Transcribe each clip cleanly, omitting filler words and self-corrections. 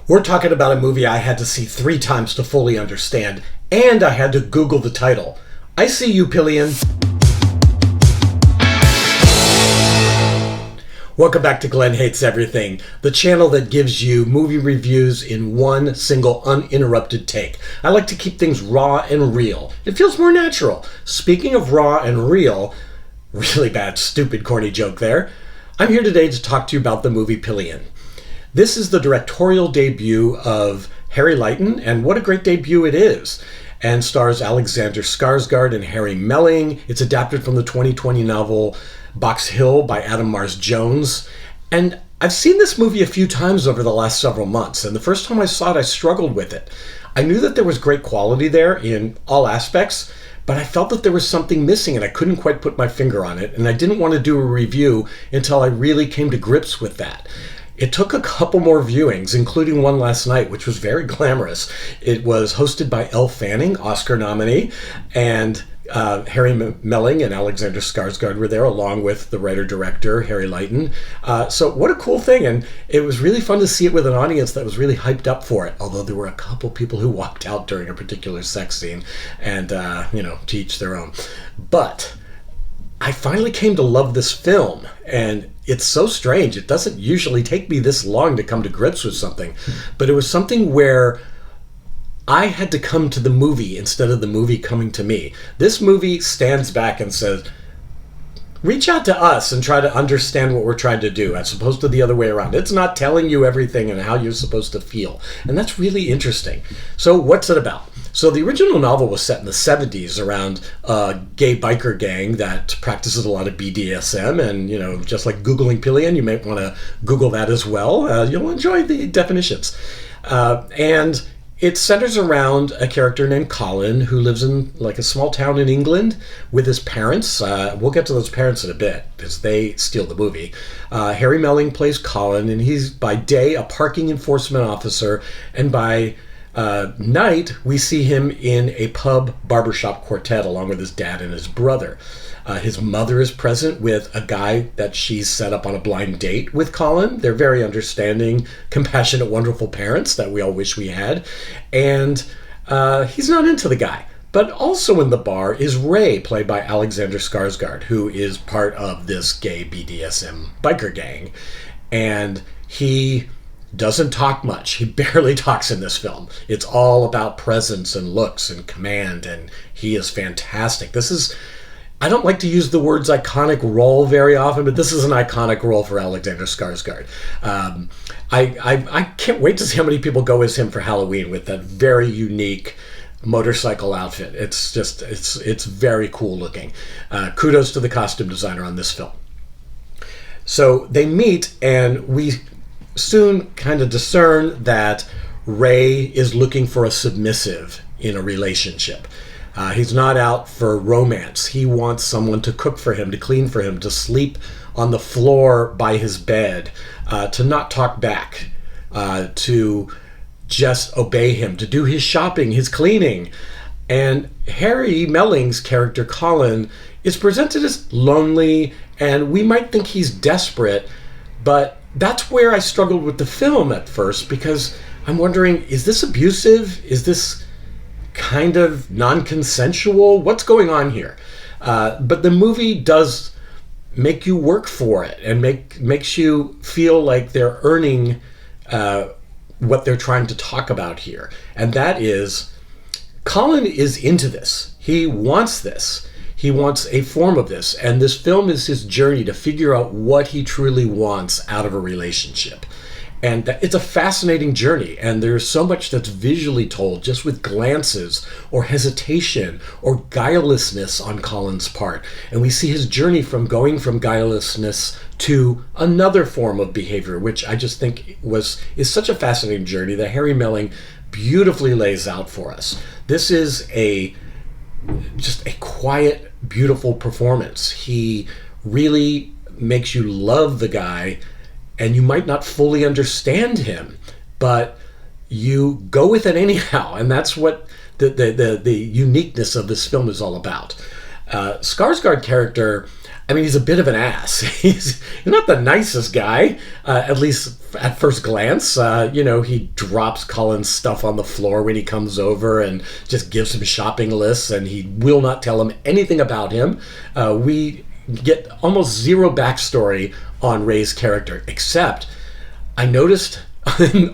We're talking about a movie I had to see 3 times to fully understand, and I had to Google the title. I see you, Pillion. Welcome back to Glenn Hates Everything, the channel that gives you movie reviews in one single uninterrupted take. I like to keep things raw and real. It feels more natural. Speaking of raw and real, really bad, stupid, corny joke there. I'm here today to talk to you about the movie Pillion. This is the directorial debut of Harry Leighton, and what a great debut it is. And stars Alexander Skarsgård and Harry Melling. It's adapted from the 2020 novel Box Hill by Adam Mars Jones. And I've seen this movie a few times over the last several months, and the first time I saw it, I struggled with it. I knew that there was great quality there in all aspects, but I felt that there was something missing and I couldn't quite put my finger on it, and I didn't want to do a review until I really came to grips with that. It took a couple more viewings, including one last night, which was very glamorous. It was hosted by Elle Fanning, Oscar nominee, and Harry Melling and Alexander Skarsgård were there, along with the writer-director, Harry Leighton. So what a cool thing, and it was really fun to see it with an audience that was really hyped up for it, although there were a couple people who walked out during a particular sex scene, and, to each their own. But I finally came to love this film, and it's so strange. It doesn't usually take me this long to come to grips with something, but it was something where I had to come to the movie instead of the movie coming to me. This movie stands back and says, reach out to us and try to understand what we're trying to do, as opposed to the other way around. It's not telling you everything and how you're supposed to feel. And that's really interesting. So what's it about? So the original novel was set in the 70s around a gay biker gang that practices a lot of BDSM. And, just like Googling Pillion, you might want to Google that as well. You'll enjoy the definitions. And it centers around a character named Colin who lives in like a small town in England with his parents. We'll get to those parents in a bit because they steal the movie. Harry Melling plays Colin, and he's by day a parking enforcement officer, and by night we see him in a pub barbershop quartet along with his dad and his brother. His mother is present with a guy that she's set up on a blind date with Colin. They're very understanding, compassionate, wonderful parents that we all wish we had. And he's not into the guy. But also in the bar is Ray, played by Alexander Skarsgård, who is part of this gay BDSM biker gang. And he doesn't talk much. He barely talks in this film. It's all about presence and looks and command, and he is fantastic. I don't like to use the words iconic role very often, but this is an iconic role for Alexander Skarsgård. I can't wait to see how many people go as him for Halloween with that very unique motorcycle outfit. It's very cool looking. Kudos to the costume designer on this film. So they meet, and we soon kind of discern that Ray is looking for a submissive in a relationship. He's not out for romance. He wants someone to cook for him, to clean for him, to sleep on the floor by his bed, to not talk back, to just obey him, to do his shopping, his cleaning. And Harry Melling's character, Colin, is presented as lonely, and we might think he's desperate, but that's where I struggled with the film at first, because I'm wondering, is this abusive? Is this kind of non-consensual? What's going on here? But the movie does make you work for it and makes you feel like they're earning what they're trying to talk about here. And that is, Colin is into this. He wants this. He wants a form of this. And this film is his journey to figure out what he truly wants out of a relationship. And it's a fascinating journey, and there's so much that's visually told just with glances or hesitation or guilelessness on Colin's part. And we see his journey from going from guilelessness to another form of behavior, which I just think is such a fascinating journey that Harry Melling beautifully lays out for us. This is just a quiet, beautiful performance. He really makes you love the guy, and you might not fully understand him, but you go with it anyhow. And that's what the uniqueness of this film is all about. Skarsgård character, I mean, he's a bit of an ass. He's not the nicest guy, at least at first glance. He drops Colin's stuff on the floor when he comes over and just gives him shopping lists, and he will not tell him anything about him. We get almost zero backstory on Ray's character, except I noticed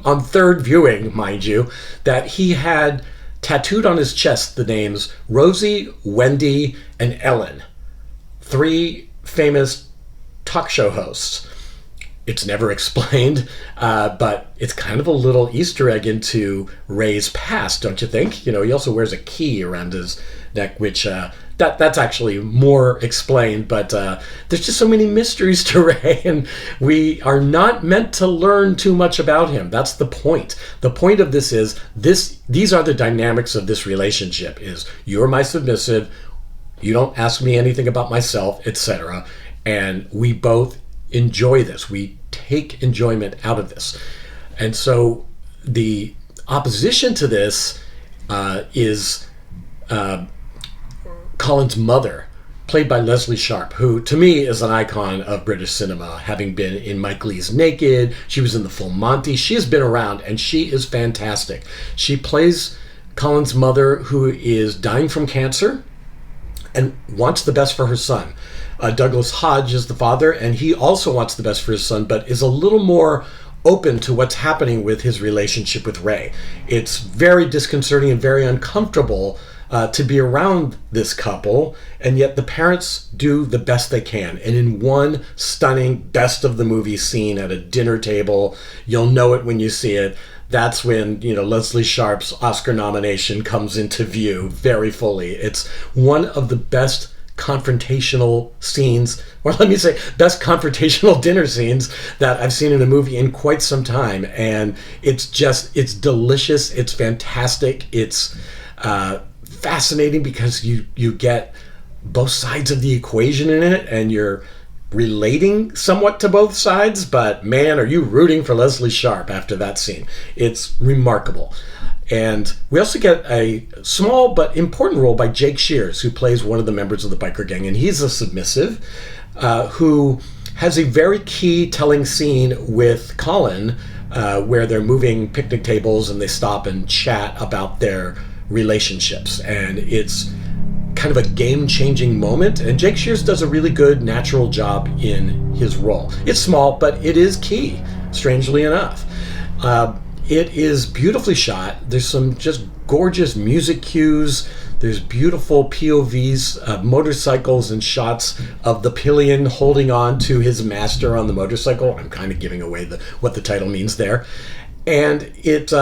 on third viewing, mind you, that he had tattooed on his chest the names Rosie, Wendy, and Ellen. 3 famous talk show hosts. It's never explained, but it's kind of a little Easter egg into Ray's past, don't you think? He also wears a key around his neck, which that's actually more explained, but there's just so many mysteries to Ray, and we are not meant to learn too much about him. That's the point. The point of this is these are the dynamics of this relationship. Is you're my submissive, you don't ask me anything about myself, etc. And we both enjoy this. We take enjoyment out of this. And so the opposition to this is Colin's mother, played by Leslie Sharp, who to me is an icon of British cinema, having been in Mike Leigh's Naked. She was in The Full Monty. She has been around, and she is fantastic. She plays Colin's mother, who is dying from cancer and wants the best for her son. Douglas Hodge is the father, and he also wants the best for his son, but is a little more open to what's happening with his relationship with Ray. It's very disconcerting and very uncomfortable to be around this couple, and yet the parents do the best they can. And in one stunning best of the movie scene at a dinner table, you'll know it when you see it, that's when Leslie Sharp's Oscar nomination comes into view very fully. It's one of the best confrontational scenes, or let me say best confrontational dinner scenes that I've seen in a movie in quite some time. And it's delicious, it's fantastic, it's fascinating because you get both sides of the equation in it, and you're relating somewhat to both sides, but man, are you rooting for Leslie Sharp after that scene. It's remarkable. And we also get a small but important role by Jake Shears, who plays one of the members of the biker gang, and he's a submissive who has a very key telling scene with Colin where they're moving picnic tables and they stop and chat about their relationships, and it's kind of a game-changing moment, and Jake Shears does a really good natural job in his role. It's small, but it is key, strangely enough. It is beautifully shot. There's some just gorgeous music cues. There's beautiful POVs, motorcycles, and shots of the Pillion holding on to his master on the motorcycle. I'm kind of giving away what the title means there. And it's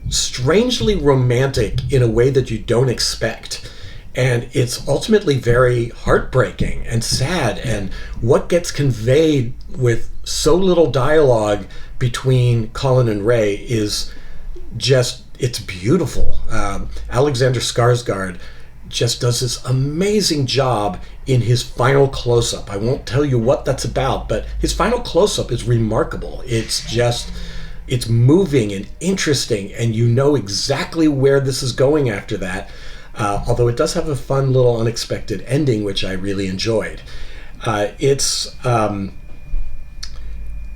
strangely romantic in a way that you don't expect, and it's ultimately very heartbreaking and sad, and what gets conveyed with so little dialogue between Colin and Ray is just, it's beautiful. Alexander Skarsgård just does this amazing job in his final close-up. I won't tell you what that's about, but his final close-up is remarkable. It's moving and interesting, and you know exactly where this is going after that, although it does have a fun little unexpected ending, which I really enjoyed. It's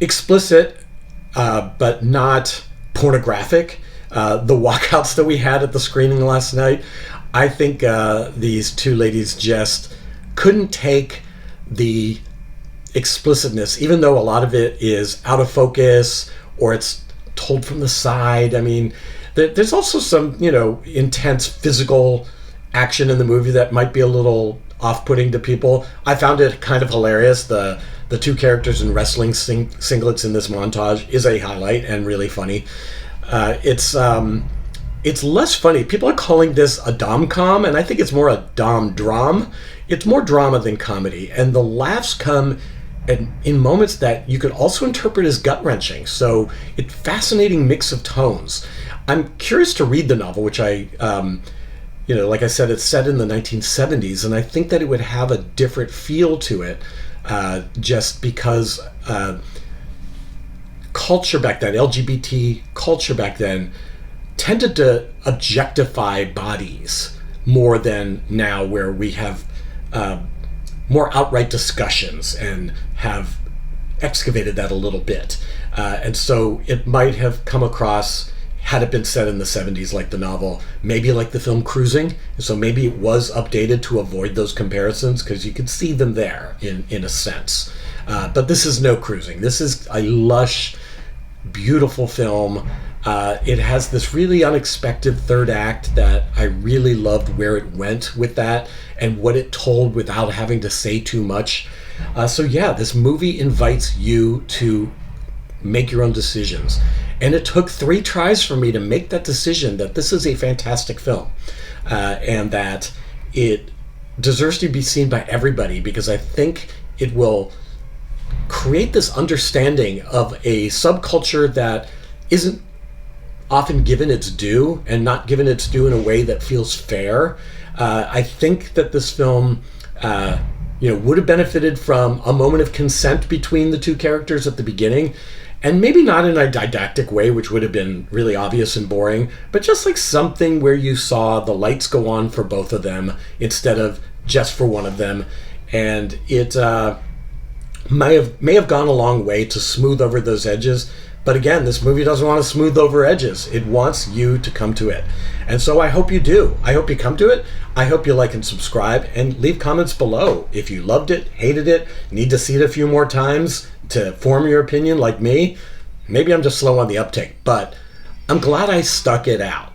explicit, but not pornographic. The walkouts that we had at the screening last night, I think these two ladies just couldn't take the explicitness, even though a lot of it is out of focus or it's told from the side. I mean, there's also some, intense physical action in the movie that might be a little off-putting to people. I found it kind of hilarious. The two characters in wrestling singlets in this montage is a highlight and really funny. It's less funny. People are calling this a dom-com, and I think it's more a dom-dram. It's more drama than comedy, and the laughs come in moments that you could also interpret as gut-wrenching. So it's a fascinating mix of tones. I'm curious to read the novel, which I, like I said, it's set in the 1970s, and I think that it would have a different feel to it, just because culture back then, LGBT culture back then, tended to objectify bodies more than now, where we have more outright discussions and have excavated that a little bit. And so it might have come across, had it been set in the 70s like the novel, maybe like the film Cruising. So maybe it was updated to avoid those comparisons, because you could see them there in a sense. But this is no Cruising. This is a lush, beautiful film. It has this really unexpected third act that I really loved where it went with that and what it told without having to say too much. So yeah, this movie invites you to make your own decisions. And it took 3 tries for me to make that decision that this is a fantastic film, and that it deserves to be seen by everybody, because I think it will create this understanding of a subculture that isn't often given its due, and not given its due in a way that feels fair. I think that this film would have benefited from a moment of consent between the 2 characters at the beginning, and maybe not in a didactic way, which would have been really obvious and boring, but just like something where you saw the lights go on for both of them instead of just for one of them. And it may have gone a long way to smooth over those edges. But again, this movie doesn't want to smooth over edges. It wants you to come to it. And so I hope you do. I hope you come to it. I hope you like and subscribe, and leave comments below. If you loved it, hated it, need to see it a few more times to form your opinion like me. Maybe I'm just slow on the uptake, but I'm glad I stuck it out.